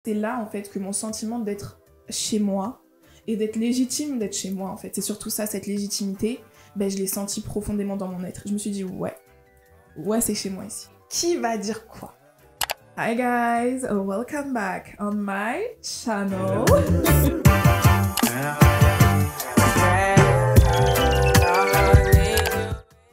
C'est là en fait que mon sentiment d'être chez moi et d'être légitime d'être chez moi en fait, c'est surtout ça, cette légitimité, ben je l'ai senti profondément dans mon être. Je me suis dit ouais c'est chez moi ici. Qui va dire quoi? Hi guys, welcome back on my channel.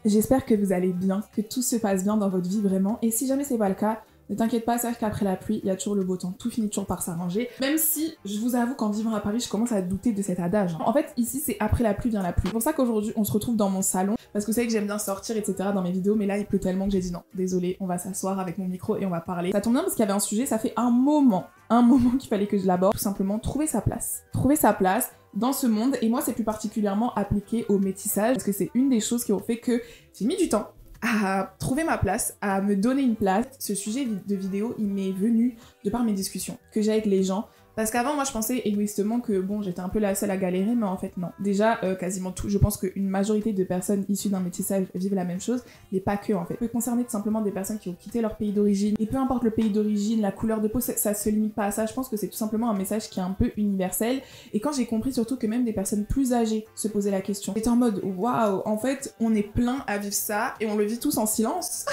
J'espère que vous allez bien, que tout se passe bien dans votre vie vraiment, et si jamais c'est pas le cas, ne t'inquiète pas, sache qu'après la pluie, il y a toujours le beau temps, tout finit toujours par s'arranger. Même si, je vous avoue qu'en vivant à Paris, je commence à douter de cet adage. En fait, ici, c'est après la pluie vient la pluie. C'est pour ça qu'aujourd'hui, on se retrouve dans mon salon, parce que vous savez que j'aime bien sortir, etc. dans mes vidéos, mais là, il pleut tellement que j'ai dit non, désolé, on va s'asseoir avec mon micro et on va parler. Ça tombe bien parce qu'il y avait un sujet, ça fait un moment qu'il fallait que je l'aborde, tout simplement trouver sa place. Trouver sa place dans ce monde, et moi, c'est plus particulièrement appliqué au métissage, parce que c'est une des choses qui ont fait que j'ai mis du temps à trouver ma place, à me donner une place. Ce sujet de vidéo, il m'est venu de par mes discussions que j'ai avec les gens. Parce qu'avant, moi, je pensais égoïstement que, bon, j'étais un peu la seule à galérer, mais en fait, non. Déjà, quasiment tout, je pense qu'une majorité de personnes issues d'un métissage vivent la même chose, mais pas que, en fait. Ça peut concerner tout simplement des personnes qui ont quitté leur pays d'origine, et peu importe le pays d'origine, la couleur de peau, ça se limite pas à ça. Je pense que c'est tout simplement un message qui est un peu universel, et quand j'ai compris surtout que même des personnes plus âgées se posaient la question, j'étais en mode, waouh, en fait, on est plein à vivre ça, et on le vit tous en silence.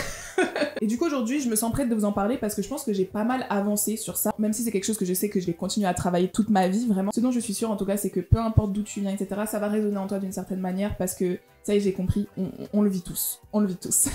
Et du coup, aujourd'hui, je me sens prête de vous en parler, parce que je pense que j'ai pas mal avancé sur ça, même si c'est quelque chose que je sais que je vais continuer à travailler toute ma vie, vraiment. Ce dont je suis sûre, en tout cas, c'est que peu importe d'où tu viens, etc., ça va résonner en toi d'une certaine manière, parce que, ça y est, j'ai compris, on le vit tous. On le vit tous.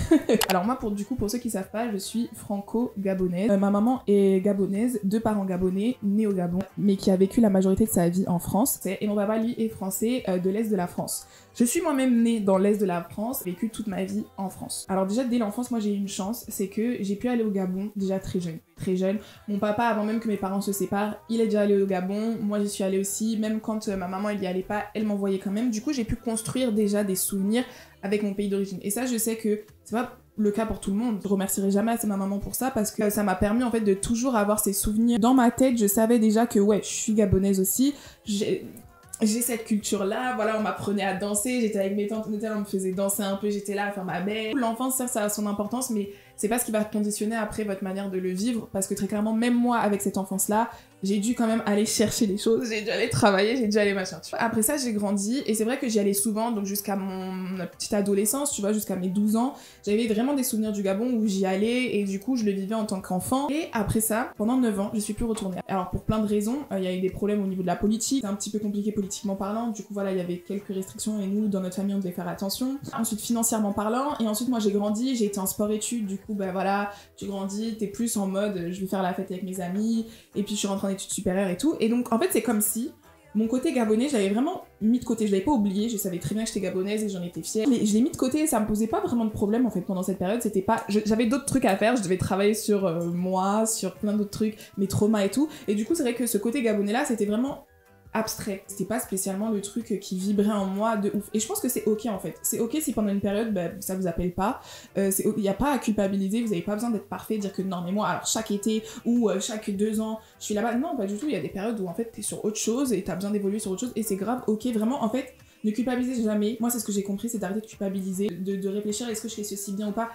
Alors moi, pour ceux qui savent pas, je suis franco-gabonaise. Ma maman est gabonaise, 2 parents gabonais, nés au Gabon, mais qui a vécu la majorité de sa vie en France. Et mon papa, lui, est français, de l'Est de la France. Je suis moi-même née dans l'Est de la France, vécu toute ma vie en France. Alors déjà, dès l'enfance, moi j'ai eu une chance, c'est que j'ai pu aller au Gabon déjà très jeune. Très jeune. Mon papa, avant même que mes parents se séparent, il est déjà allé au Gabon, moi j'y suis allée aussi, même quand ma maman elle y allait pas, elle m'envoyait quand même. Du coup, j'ai pu construire déjà des souvenirs avec mon pays d'origine. Et ça, je sais que c'est pas le cas pour tout le monde. Je remercierai jamais assez ma maman pour ça, parce que ça m'a permis en fait de toujours avoir ces souvenirs. Dans ma tête, je savais déjà que ouais, je suis gabonaise aussi. J'ai cette culture-là, voilà, on m'apprenait à danser, j'étais avec mes tantes, on me faisait danser un peu, j'étais là à faire ma belle. L'enfance, ça a son importance, mais c'est pas ce qui va conditionner après votre manière de le vivre, parce que très clairement, même moi, avec cette enfance-là, j'ai dû quand même aller chercher les choses, j'ai dû aller travailler, j'ai dû aller machin, tu vois. Après ça, j'ai grandi, et c'est vrai que j'y allais souvent, donc jusqu'à ma petite adolescence, tu vois, jusqu'à mes 12 ans, j'avais vraiment des souvenirs du Gabon où j'y allais, et du coup, je le vivais en tant qu'enfant. Et après ça, pendant 9 ans, je suis plus retournée. Alors, pour plein de raisons, il y a eu des problèmes au niveau de la politique, c'est un petit peu compliqué politiquement parlant, du coup, voilà, il y avait quelques restrictions, et nous, dans notre famille, on devait faire attention. Ensuite, financièrement parlant, et ensuite, moi, j'ai grandi, j'ai été en sport-études, du coup, bah voilà, tu grandis, t'es plus en mode, je vais faire la fête avec mes amis, et puis je suis rentrée en études supérieures et tout. Et donc, en fait, c'est comme si mon côté gabonais, je l'avais vraiment mis de côté. Je l'avais pas oublié, je savais très bien que j'étais gabonaise et j'en étais fière. Mais je l'ai mis de côté et ça me posait pas vraiment de problème, en fait, pendant cette période. C'était pas... J'avais d'autres trucs à faire, je devais travailler sur moi, sur plein d'autres trucs, mes traumas et tout. Et du coup, c'est vrai que ce côté gabonais-là, c'était vraiment abstrait. C'était pas spécialement le truc qui vibrait en moi de ouf. Et je pense que c'est ok en fait. C'est ok si pendant une période, bah, ça vous appelle pas. Y a pas à culpabiliser, vous avez pas besoin d'être parfait, dire que non mais moi, alors chaque été ou chaque 2 ans, je suis là-bas. Non, pas du tout. Il y a des périodes où en fait t'es sur autre chose et t'as besoin d'évoluer sur autre chose et c'est grave, ok, vraiment en fait. Ne culpabilisez jamais. Moi, c'est ce que j'ai compris, c'est d'arrêter de culpabiliser, de réfléchir est-ce que je fais ceci bien ou pas.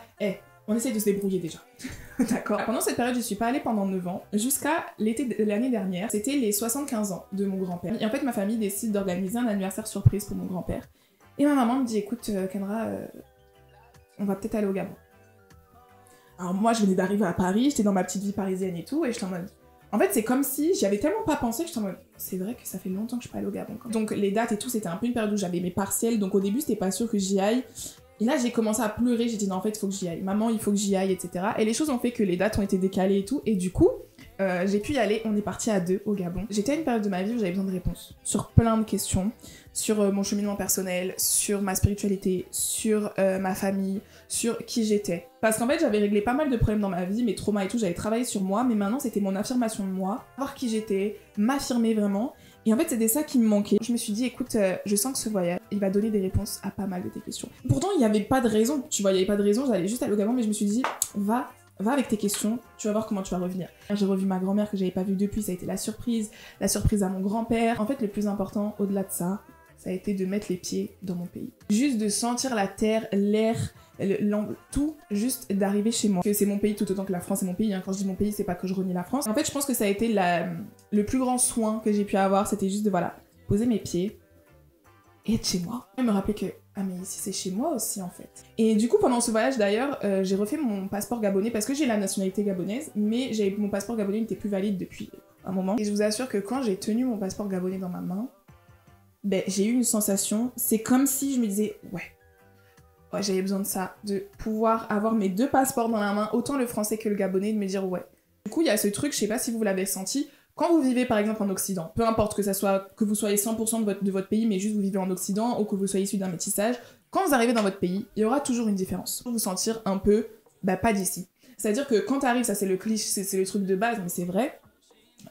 On essaye de se débrouiller déjà. D'accord. Pendant cette période, je suis pas allée pendant 9 ans, jusqu'à l'été de l'année dernière. C'était les 75 ans de mon grand-père. Et en fait, ma famille décide d'organiser un anniversaire surprise pour mon grand-père. Et ma maman me dit, écoute, Kendra, on va peut-être aller au Gabon. Alors moi, je venais d'arriver à Paris, j'étais dans ma petite vie parisienne et tout, et j'étais en mode... En fait, c'est comme si j'y avais tellement pas pensé que j'étais en mode... C'est vrai que ça fait longtemps que je suis pas allée au Gabon. Donc les dates et tout, c'était un peu une période où j'avais mes partiels, donc au début, c'était pas sûr que j'y aille. Et là, j'ai commencé à pleurer, j'ai dit non, en fait, il faut que j'y aille. Maman, il faut que j'y aille, etc. Et les choses ont fait que les dates ont été décalées et tout. Et du coup, j'ai pu y aller. On est partis à 2 au Gabon. J'étais à une période de ma vie où j'avais besoin de réponses sur plein de questions. Sur mon cheminement personnel, sur ma spiritualité, sur ma famille, sur qui j'étais. Parce qu'en fait, j'avais réglé pas mal de problèmes dans ma vie, mes traumas et tout, j'avais travaillé sur moi. Mais maintenant, c'était mon affirmation de moi. Voir qui j'étais, m'affirmer vraiment. Et en fait, c'était ça qui me manquait. Je me suis dit, écoute, je sens que ce voyage, il va donner des réponses à pas mal de tes questions. Pourtant, il n'y avait pas de raison, tu vois, il n'y avait pas de raison, j'allais juste aller au Gabon, mais je me suis dit, va avec tes questions, tu vas voir comment tu vas revenir. J'ai revu ma grand-mère que j'avais pas vue depuis, ça a été la surprise à mon grand-père. En fait, le plus important, au-delà de ça, ça a été de mettre les pieds dans mon pays. Juste de sentir la terre, l'air, tout, juste d'arriver chez moi. Que c'est mon pays tout autant que la France est mon pays. Hein. Quand je dis mon pays, c'est pas que je renie la France. En fait, je pense que ça a été le plus grand soin que j'ai pu avoir, c'était juste de, voilà, poser mes pieds et être chez moi. Et me rappeler que, ah mais ici c'est chez moi aussi en fait. Et du coup, pendant ce voyage d'ailleurs, j'ai refait mon passeport gabonais parce que j'ai la nationalité gabonaise, mais mon passeport gabonais n'était plus valide depuis un moment. Et je vous assure que quand j'ai tenu mon passeport gabonais dans ma main, ben, j'ai eu une sensation, c'est comme si je me disais, ouais, j'avais besoin de ça, de pouvoir avoir mes 2 passeports dans la main, autant le français que le gabonais, de me dire ouais. Du coup, il y a ce truc, je sais pas si vous l'avez senti, quand vous vivez par exemple en Occident, peu importe que vous soyez 100% de votre pays, mais juste vous vivez en Occident, ou que vous soyez issu d'un métissage, quand vous arrivez dans votre pays, il y aura toujours une différence. Vous vous sentir un peu, bah pas d'ici. C'est-à-dire que quand t'arrives, ça c'est le cliché, c'est le truc de base, mais c'est vrai.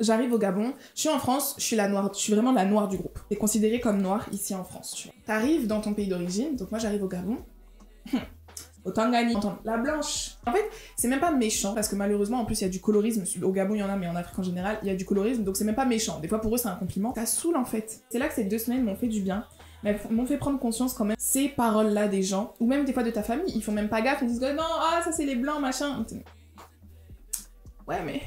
J'arrive au Gabon, je suis en France, je suis vraiment la noire du groupe. T'es considérée comme noire ici en France, tu vois. T'arrives dans ton pays d'origine, donc moi j'arrive au Gabon, au Tanganyika, la blanche. En fait, c'est même pas méchant, parce que malheureusement, en plus, il y a du colorisme. Au Gabon, il y en a, mais en Afrique en général, il y a du colorisme, donc c'est même pas méchant. Des fois, pour eux, c'est un compliment. Ça saoule, en fait. C'est là que ces 2 semaines m'ont fait du bien. Mais m'ont fait prendre conscience quand même ces paroles-là des gens, ou même des fois de ta famille, ils font même pas gaffe, ils disent non, ah, ça c'est les blancs, machin. Ouais, mais...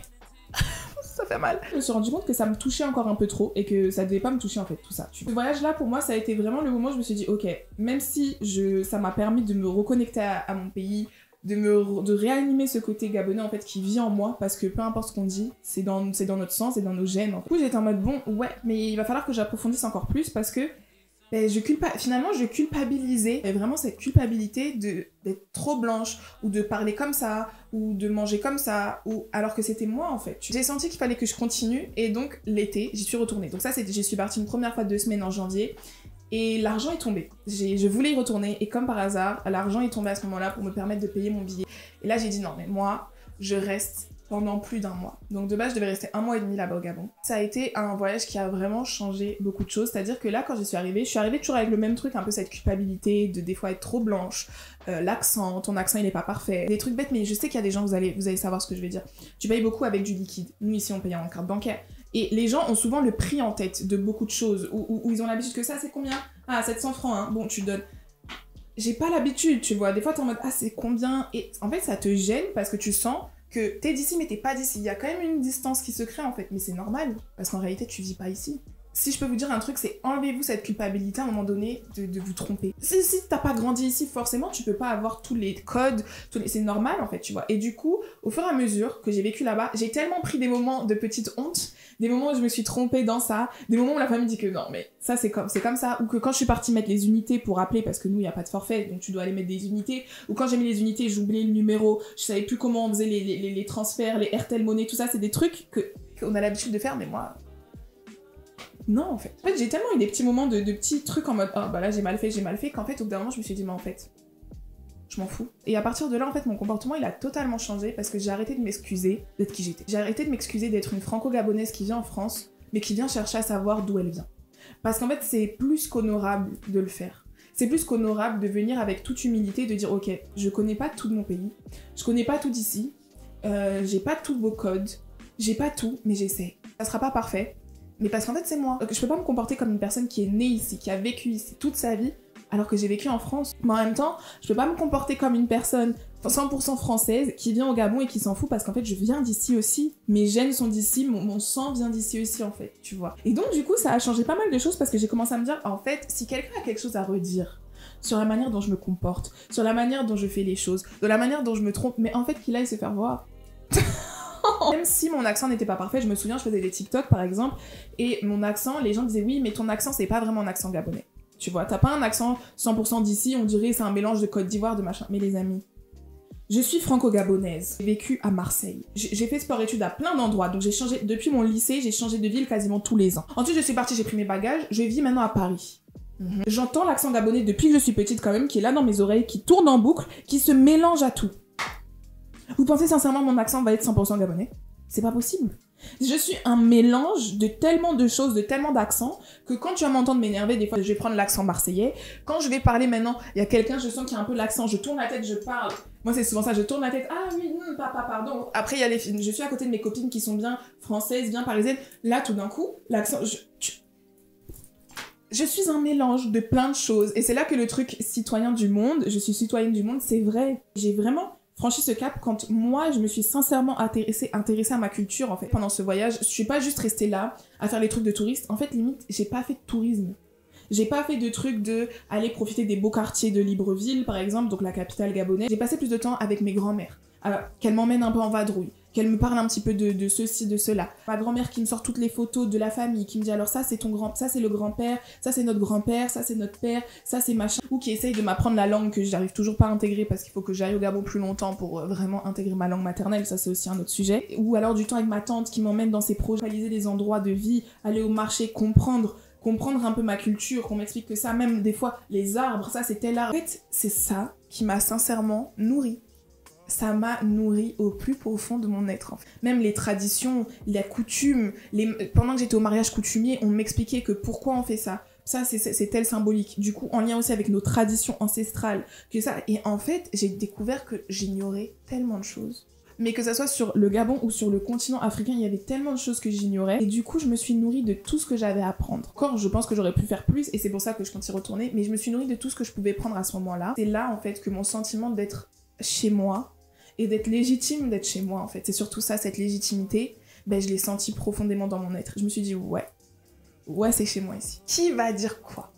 ça fait mal. Je me suis rendu compte que ça me touchait encore un peu trop et que ça devait pas me toucher en fait, tout ça. Ce voyage-là, pour moi, ça a été vraiment le moment où je me suis dit, ok, même si ça m'a permis de me reconnecter à mon pays, de réanimer ce côté gabonais en fait qui vit en moi, parce que peu importe ce qu'on dit, c'est dans notre sang, c'est dans nos gènes. Du coup, j'étais en mode, bon, ouais, mais il va falloir que j'approfondisse encore plus parce que ben, finalement, je culpabilisais. Et vraiment, cette culpabilité d'être trop blanche, ou de parler comme ça, ou de manger comme ça, alors que c'était moi, en fait. J'ai senti qu'il fallait que je continue, et donc, l'été, j'y suis retournée. Donc ça, j'y suis partie une première fois 2 semaines en janvier, et l'argent est tombé. Je voulais y retourner, et comme par hasard, l'argent est tombé à ce moment-là pour me permettre de payer mon billet. Et là, j'ai dit non, mais moi, je reste pendant plus d'1 mois. Donc de base, je devais rester 1 mois et demi là-bas au Gabon. Ça a été un voyage qui a vraiment changé beaucoup de choses, c'est-à-dire que là, quand je suis arrivée toujours avec le même truc, un peu cette culpabilité de des fois être trop blanche, l'accent, ton accent il est pas parfait, des trucs bêtes, mais je sais qu'il y a des gens, vous allez savoir ce que je vais dire. Tu payes beaucoup avec du liquide. Nous ici, on paye en carte bancaire. Et les gens ont souvent le prix en tête de beaucoup de choses, où ils ont l'habitude que ça, c'est combien? Ah, 700 francs, hein. Bon, tu donnes. J'ai pas l'habitude, tu vois. Des fois, t'es en mode, ah, c'est combien? Et en fait, ça te gêne parce que tu sens que t'es d'ici mais t'es pas d'ici. Il y a quand même une distance qui se crée en fait, mais c'est normal, parce qu'en réalité tu vis pas ici. Si je peux vous dire un truc, c'est enlevez-vous cette culpabilité à un moment donné de vous tromper. Si t'as pas grandi ici, forcément tu peux pas avoir tous les codes, c'est normal en fait, tu vois. Et du coup, au fur et à mesure que j'ai vécu là-bas, j'ai tellement pris des moments de petite honte, des moments où je me suis trompée dans ça, des moments où la famille dit que non mais ça c'est comme ça, ou que quand je suis partie mettre les unités pour appeler, parce que nous il y a pas de forfait, donc tu dois aller mettre des unités, ou quand j'ai mis les unités, j'oubliais le numéro, je savais plus comment on faisait les transferts, les RTL Money, tout ça, c'est des trucs qu'on a l'habitude de faire, mais moi... Non, en fait. En fait, j'ai tellement eu des petits moments de petits trucs en mode « Ah, bah là, j'ai mal fait », qu'en fait, au bout d'un moment, je me suis dit « Mais en fait, je m'en fous ». Et à partir de là, en fait, mon comportement, il a totalement changé parce que j'ai arrêté de m'excuser d'être qui j'étais. J'ai arrêté de m'excuser d'être une franco-gabonaise qui vient en France, mais qui vient chercher à savoir d'où elle vient. Parce qu'en fait, c'est plus qu'honorable de le faire. C'est plus qu'honorable de venir avec toute humilité, de dire « Ok, je connais pas tout de mon pays, je connais pas tout d'ici, j'ai pas tous vos codes, j'ai pas tout, mais j'essaie. Ça sera pas parfait. » Mais parce qu'en fait, c'est moi. Je peux pas me comporter comme une personne qui est née ici, qui a vécu ici toute sa vie, alors que j'ai vécu en France. Mais en même temps, je peux pas me comporter comme une personne 100% française qui vient au Gabon et qui s'en fout parce qu'en fait, je viens d'ici aussi. Mes gènes sont d'ici, mon sang vient d'ici aussi, en fait, tu vois. Et donc, du coup, ça a changé pas mal de choses parce que j'ai commencé à me dire, en fait, si quelqu'un a quelque chose à redire sur la manière dont je me comporte, sur la manière dont je fais les choses, de la manière dont je me trompe, mais en fait, qu'il aille se faire voir. Même si mon accent n'était pas parfait, je me souviens, je faisais des TikTok par exemple, et mon accent, les gens disaient oui, mais ton accent c'est pas vraiment un accent gabonais. Tu vois, t'as pas un accent 100% d'ici, on dirait c'est un mélange de Côte d'Ivoire, de machin. Mais les amis, je suis franco-gabonaise, j'ai vécu à Marseille. J'ai fait sport-études à plein d'endroits, donc j'ai changé, depuis mon lycée, j'ai changé de ville quasiment tous les ans. Ensuite je suis partie, j'ai pris mes bagages, je vis maintenant à Paris. J'entends l'accent gabonais depuis que je suis petite quand même, qui est là dans mes oreilles, qui tourne en boucle, qui se mélange à tout. Vous pensez sincèrement mon accent va être 100% gabonais? C'est pas possible. Je suis un mélange de tellement de choses, de tellement d'accents, que quand tu vas m'entendre m'énerver, des fois je vais prendre l'accent marseillais. Quand je vais parler maintenant, il y a quelqu'un, je sens qu'il y a un peu l'accent, je tourne la tête, je parle. Moi c'est souvent ça, je tourne la tête, ah oui, papa, pardon. Après il y a les filles, je suis à côté de mes copines qui sont bien françaises, bien parisiennes. Là tout d'un coup, l'accent, je suis un mélange de plein de choses. Et c'est là que le truc citoyen du monde, je suis citoyenne du monde, c'est vrai. J'ai vraiment franchi ce cap quand moi, je me suis sincèrement intéressée à ma culture, en fait. Pendant ce voyage, je suis pas juste restée là à faire les trucs de touriste. En fait, limite, j'ai pas fait de tourisme. J'ai pas fait de trucs de aller profiter des beaux quartiers de Libreville, par exemple, donc la capitale gabonaise. J'ai passé plus de temps avec mes grands-mères. Alors, qu'elles m'emmènent un peu en vadrouille, qu'elles me parlent un petit peu de ceci, de cela. Ma grand-mère qui me sort toutes les photos de la famille, qui me dit alors ça c'est ça c'est le grand-père, ça c'est notre grand-père, ça c'est notre père, ça c'est machin. Ou qui essaye de m'apprendre la langue que j'arrive toujours pas à intégrer parce qu'il faut que j'aille au Gabon plus longtemps pour vraiment intégrer ma langue maternelle, ça c'est aussi un autre sujet. Ou alors du temps avec ma tante qui m'emmène dans ses projets, réaliser des endroits de vie, aller au marché, comprendre un peu ma culture, qu'on m'explique que ça, même des fois, les arbres, ça c'est tel arbre. En fait, c'est ça qui m'a sincèrement nourrie. Ça m'a nourrie au plus profond de mon être. En fait. Même les traditions, la coutume, pendant que j'étais au mariage coutumier, on m'expliquait que pourquoi on fait ça. Ça, c'est tel symbolique. Du coup, en lien aussi avec nos traditions ancestrales, que ça. Et en fait, j'ai découvert que j'ignorais tellement de choses. Mais que ça soit sur le Gabon ou sur le continent africain, il y avait tellement de choses que j'ignorais. Et du coup, je me suis nourrie de tout ce que j'avais à apprendre. Encore, je pense que j'aurais pu faire plus, et c'est pour ça que je compte y retourner, mais je me suis nourrie de tout ce que je pouvais prendre à ce moment-là. C'est là, en fait, que mon sentiment d'être chez moi, et d'être légitime d'être chez moi, en fait, c'est surtout ça, cette légitimité, ben, je l'ai senti profondément dans mon être. Je me suis dit, ouais, c'est chez moi ici. Qui va dire quoi?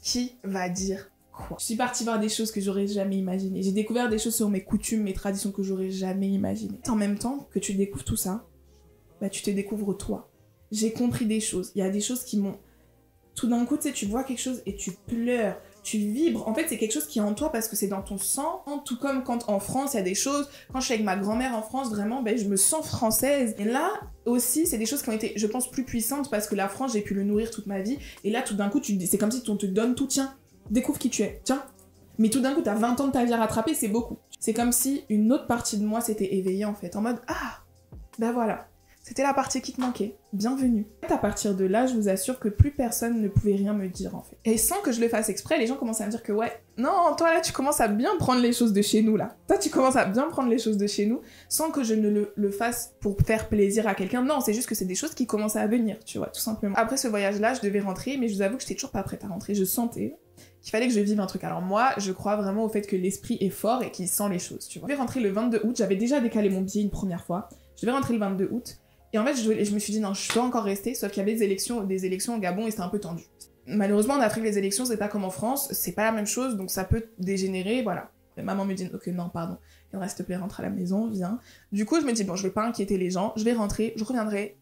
Qui va dire quoi? Je suis partie voir des choses que j'aurais jamais imaginées. J'ai découvert des choses sur mes coutumes, mes traditions que j'aurais jamais imaginées. En même temps que tu découvres tout ça, bah tu te découvres toi. J'ai compris des choses. Il y a des choses qui m'ont... Tout d'un coup, tu sais, tu vois quelque chose et tu pleures, tu vibres. En fait, c'est quelque chose qui est en toi parce que c'est dans ton sang. Tout comme quand en France, il y a des choses... Quand je suis avec ma grand-mère en France, vraiment, ben, je me sens française. Et là, aussi, c'est des choses qui ont été, je pense, plus puissantes parce que la France, j'ai pu le nourrir toute ma vie. Et là, tout d'un coup, c'est comme si on te donne tout, tiens. Découvre qui tu es, tiens. Mais tout d'un coup, t'as 20 ans de ta vie à rattraper, c'est beaucoup. C'est comme si une autre partie de moi s'était éveillée, en fait, en mode « Ah, ben voilà, c'était la partie qui te manquait, bienvenue ». À partir de là, je vous assure que plus personne ne pouvait rien me dire, en fait. Et sans que je le fasse exprès, les gens commencent à me dire que « Ouais, non, toi là, tu commences à bien prendre les choses de chez nous, là. Toi, tu commences à bien prendre les choses de chez nous, sans que je ne le fasse pour faire plaisir à quelqu'un. Non, c'est juste que c'est des choses qui commencent à venir, tu vois, tout simplement. » Après ce voyage-là, je devais rentrer, mais je vous avoue que j'étais toujours pas prête à rentrer. Je sentais qu'il fallait que je vive un truc. Alors moi, je crois vraiment au fait que l'esprit est fort et qu'il sent les choses, tu vois. Je devais rentrer le 22 août, j'avais déjà décalé mon billet une première fois. Je devais rentrer le 22 août. Et en fait, je me suis dit non, je dois encore rester, sauf qu'il y avait des élections au Gabon et c'était un peu tendu. Malheureusement, en Afrique, les élections, c'est pas comme en France, c'est pas la même chose, donc ça peut dégénérer, voilà. Et maman me dit, ok, non, pardon, s'il te plaît, rentre à la maison, viens. Du coup, je me dis, bon, je vais pas inquiéter les gens, je vais rentrer, je reviendrai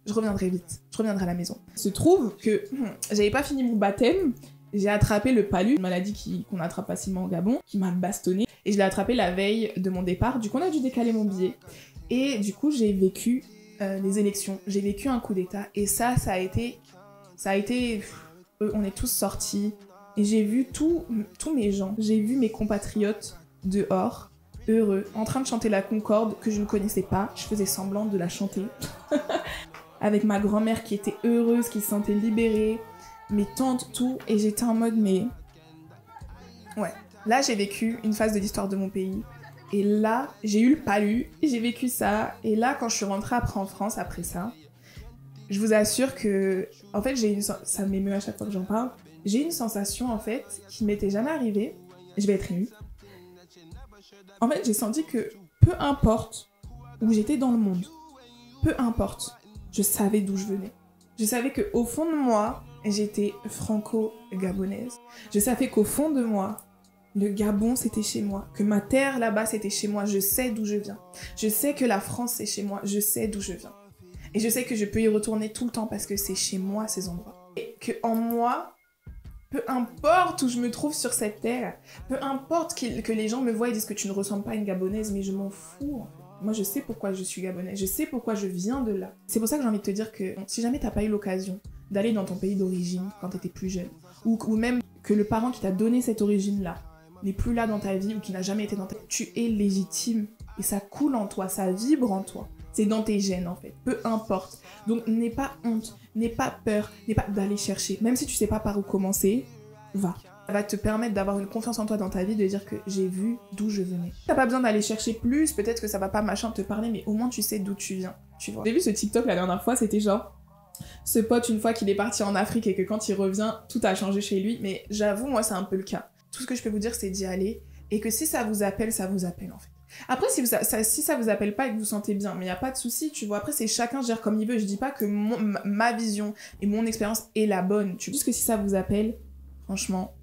vite, je reviendrai à la maison. Il se trouve que j'avais pas fini mon baptême, j'ai attrapé le palu, une maladie qu'on attrape facilement au Gabon, qui m'a bastonné, et je l'ai attrapé la veille de mon départ, du coup on a dû décaler mon billet. Et du coup j'ai vécu les élections, j'ai vécu un coup d'état, et ça a été... on est tous sortis, et j'ai vu tous mes gens, j'ai vu mes compatriotes dehors, heureux, en train de chanter la Concorde, que je ne connaissais pas, je faisais semblant de la chanter, avec ma grand-mère qui était heureuse, qui se sentait libérée, mes tantes, tout, et j'étais en mode, mais... Ouais, là j'ai vécu une phase de l'histoire de mon pays, et là j'ai eu le palu, j'ai vécu ça, et là quand je suis rentrée après en France, après ça, je vous assure que, en fait ça m'émeut à chaque fois que j'en parle, j'ai une sensation en fait qui m'était jamais arrivée, je vais être émue. En fait j'ai senti que peu importe où j'étais dans le monde, peu importe, je savais d'où je venais. Je savais qu'au fond de moi, j'étais franco-gabonaise. Je savais qu'au fond de moi, le Gabon c'était chez moi, que ma terre là-bas c'était chez moi, je sais d'où je viens. Je sais que la France c'est chez moi, je sais d'où je viens. Et je sais que je peux y retourner tout le temps parce que c'est chez moi ces endroits. Et que en moi, peu importe où je me trouve sur cette terre, peu importe que les gens me voient et disent que tu ne ressembles pas à une Gabonaise, mais je m'en fous en fait. Moi, je sais pourquoi je suis gabonaise, je sais pourquoi je viens de là. C'est pour ça que j'ai envie de te dire que si jamais t'as pas eu l'occasion d'aller dans ton pays d'origine quand t'étais plus jeune, ou même que le parent qui t'a donné cette origine-là n'est plus là dans ta vie ou qui n'a jamais été dans ta vie, tu es légitime et ça coule en toi, ça vibre en toi. C'est dans tes gènes en fait, peu importe. Donc n'aie pas honte, n'aie pas peur, n'aie pas d'aller chercher. Même si tu sais pas par où commencer, va. Ça va te permettre d'avoir une confiance en toi dans ta vie, de dire que j'ai vu d'où je venais. T'as pas besoin d'aller chercher plus, peut-être que ça va pas machin te parler, mais au moins tu sais d'où tu viens, tu vois. J'ai vu ce TikTok la dernière fois, c'était genre ce pote une fois qu'il est parti en Afrique et que quand il revient, tout a changé chez lui. Mais j'avoue, moi, c'est un peu le cas. Tout ce que je peux vous dire, c'est d'y aller. Et que si ça vous appelle en fait. Après, si ça vous appelle pas et que vous vous sentez bien, mais il n'y a pas de souci, tu vois. Après, c'est chacun gère comme il veut. Je dis pas que ma vision et mon expérience est la bonne. Tu dis que si ça vous appelle, franchement,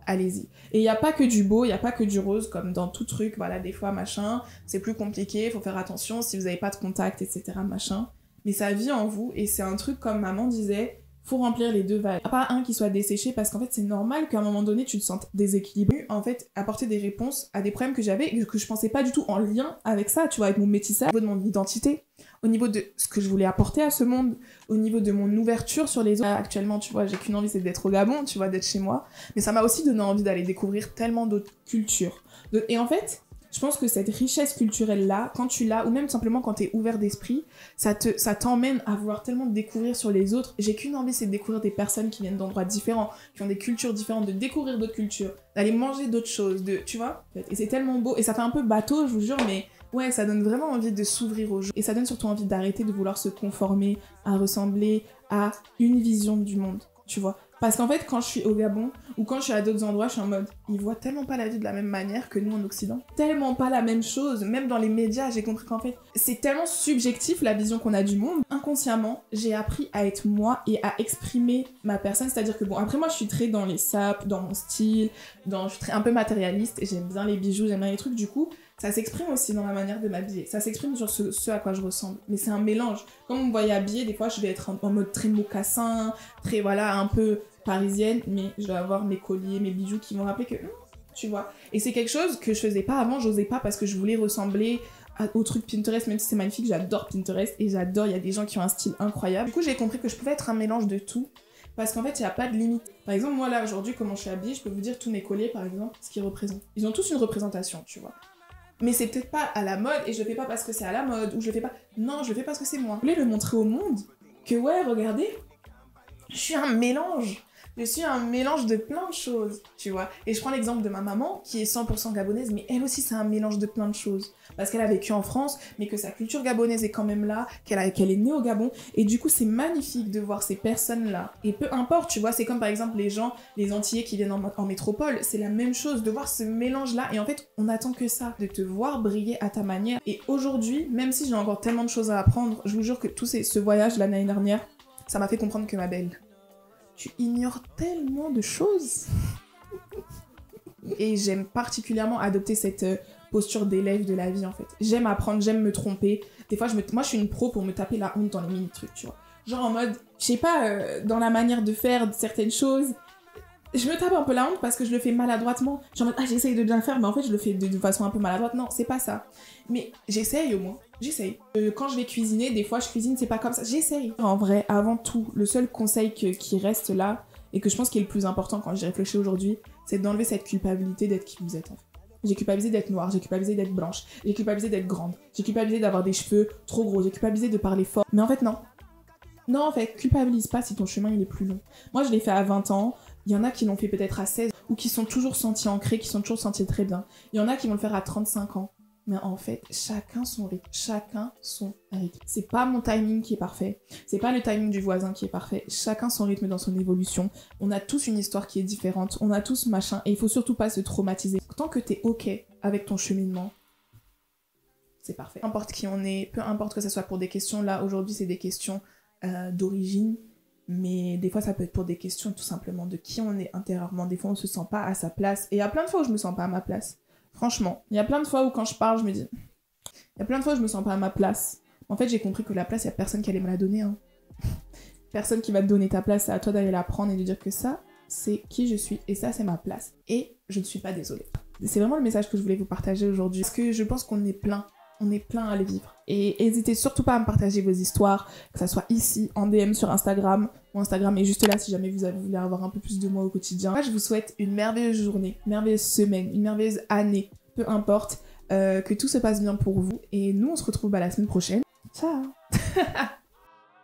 allez-y. Et il n'y a pas que du beau, il n'y a pas que du rose, comme dans tout truc. Voilà, des fois, machin, c'est plus compliqué, il faut faire attention si vous n'avez pas de contact, etc., machin. Mais ça vit en vous, et c'est un truc, comme maman disait, faut remplir les deux vagues. Pas un qui soit desséché, parce qu'en fait, c'est normal qu'à un moment donné, tu te sentes déséquilibré. En fait, apporter des réponses à des problèmes que j'avais, et que je pensais pas du tout en lien avec ça, tu vois, avec mon métissage, au niveau de mon identité, au niveau de ce que je voulais apporter à ce monde, au niveau de mon ouverture sur les autres. Actuellement, tu vois, j'ai qu'une envie, c'est d'être au Gabon, tu vois, d'être chez moi. Mais ça m'a aussi donné envie d'aller découvrir tellement d'autres cultures. Et en fait, je pense que cette richesse culturelle-là, quand tu l'as, ou même simplement quand t'es ouvert d'esprit, ça t'emmène à vouloir tellement découvrir sur les autres. J'ai qu'une envie, c'est de découvrir des personnes qui viennent d'endroits différents, qui ont des cultures différentes, de découvrir d'autres cultures, d'aller manger d'autres choses, tu vois. Et c'est tellement beau, et ça fait un peu bateau, je vous jure, mais ouais, ça donne vraiment envie de s'ouvrir aux gens. Et ça donne surtout envie d'arrêter de vouloir se conformer, à ressembler à une vision du monde, tu vois. Parce qu'en fait, quand je suis au Gabon, ou quand je suis à d'autres endroits, je suis en mode, ils voient tellement pas la vie de la même manière que nous en Occident. Tellement pas la même chose. Même dans les médias, j'ai compris qu'en fait, c'est tellement subjectif la vision qu'on a du monde. Inconsciemment, j'ai appris à être moi et à exprimer ma personne. C'est-à-dire que bon, après moi, je suis très dans les sapes, dans mon style, je suis très un peu matérialiste, et j'aime bien les bijoux, j'aime bien les trucs, du coup, ça s'exprime aussi dans la manière de m'habiller. Ça s'exprime sur ce à quoi je ressemble. Mais c'est un mélange. Quand vous me voyez habillée, des fois, je vais être en mode très mocassin, très, voilà, un peu parisienne, mais je dois avoir mes colliers, mes bijoux qui vont rappeler que... Tu vois. Et c'est quelque chose que je faisais pas avant, j'osais pas parce que je voulais ressembler au truc Pinterest, même si c'est magnifique, j'adore Pinterest et j'adore, il y a des gens qui ont un style incroyable. Du coup, j'ai compris que je pouvais être un mélange de tout. Parce qu'en fait, il n'y a pas de limite. Par exemple, moi, là, aujourd'hui, comment je suis habillée, je peux vous dire tous mes colliers, par exemple, ce qu'ils représentent. Ils ont tous une représentation, tu vois. Mais c'est peut-être pas à la mode, et je le fais pas parce que c'est à la mode, ou je le fais pas... Non, je le fais parce que c'est moi. Je voulais le montrer au monde, que ouais, regardez, je suis un mélange. Je suis un mélange de plein de choses, tu vois. Et je prends l'exemple de ma maman, qui est 100% gabonaise, mais elle aussi, c'est un mélange de plein de choses. Parce qu'elle a vécu en France, mais que sa culture gabonaise est quand même là, qu'elle est née au Gabon. Et du coup, c'est magnifique de voir ces personnes-là. Et peu importe, tu vois, c'est comme par exemple les gens, les Antillais qui viennent en métropole, c'est la même chose, de voir ce mélange-là. Et en fait, on attend que ça, de te voir briller à ta manière. Et aujourd'hui, même si j'ai encore tellement de choses à apprendre, je vous jure que ce voyage l'année dernière, ça m'a fait comprendre que ma belle, tu ignores tellement de choses. Et j'aime particulièrement adopter cette posture d'élève de la vie, en fait. J'aime apprendre, j'aime me tromper. Des fois, moi, je suis une pro pour me taper la honte dans les mini-trucs, tu vois. Genre en mode, je sais pas, dans la manière de faire certaines choses, je me tape un peu la honte parce que je le fais maladroitement. Genre en mode, j'essaye de bien le faire, mais en fait, je le fais de façon un peu maladroite. Non, c'est pas ça. Mais j'essaye au moins. J'essaye. Quand je vais cuisiner, des fois je cuisine, c'est pas comme ça. J'essaye. En vrai, avant tout, le seul conseil qui reste là, et que je pense qui est le plus important quand j'y réfléchis aujourd'hui, c'est d'enlever cette culpabilité d'être qui vous êtes en fait. J'ai culpabilisé d'être noire, j'ai culpabilisé d'être blanche, j'ai culpabilisé d'être grande, j'ai culpabilisé d'avoir des cheveux trop gros, j'ai culpabilisé de parler fort. Mais en fait, non. Non, en fait, culpabilise pas si ton chemin il est plus long. Moi, je l'ai fait à 20 ans. Il y en a qui l'ont fait peut-être à 16, ou qui sont toujours sentis ancrés, qui sont toujours sentis très bien. Il y en a qui vont le faire à 35 ans. Mais en fait, chacun son rythme. Chacun son rythme. C'est pas mon timing qui est parfait. C'est pas le timing du voisin qui est parfait. Chacun son rythme dans son évolution. On a tous une histoire qui est différente. On a tous machin. Et il faut surtout pas se traumatiser. Tant que t'es ok avec ton cheminement, c'est parfait. Peu importe qui on est, peu importe que ce soit pour des questions, là, aujourd'hui, c'est des questions d'origine. Mais des fois, ça peut être pour des questions tout simplement de qui on est intérieurement. Des fois, on se sent pas à sa place. Et il y a plein de fois où je me sens pas à ma place. Franchement, il y a plein de fois où quand je parle, je me dis... Il y a plein de fois où je me sens pas à ma place. En fait, j'ai compris que la place, il y a personne qui allait me la donner. Hein. Personne qui va te donner ta place, c'est à toi d'aller la prendre et de dire que ça, c'est qui je suis. Et ça, c'est ma place. Et je ne suis pas désolée. C'est vraiment le message que je voulais vous partager aujourd'hui. Parce que je pense qu'on est plein. On est plein à les vivre. Et n'hésitez surtout pas à me partager vos histoires, que ça soit ici, en DM sur Instagram. Mon Instagram est juste là si jamais vous voulez avoir un peu plus de moi au quotidien. Moi, je vous souhaite une merveilleuse journée, une merveilleuse semaine, une merveilleuse année, peu importe, que tout se passe bien pour vous. Et nous, on se retrouve la semaine prochaine. Ciao.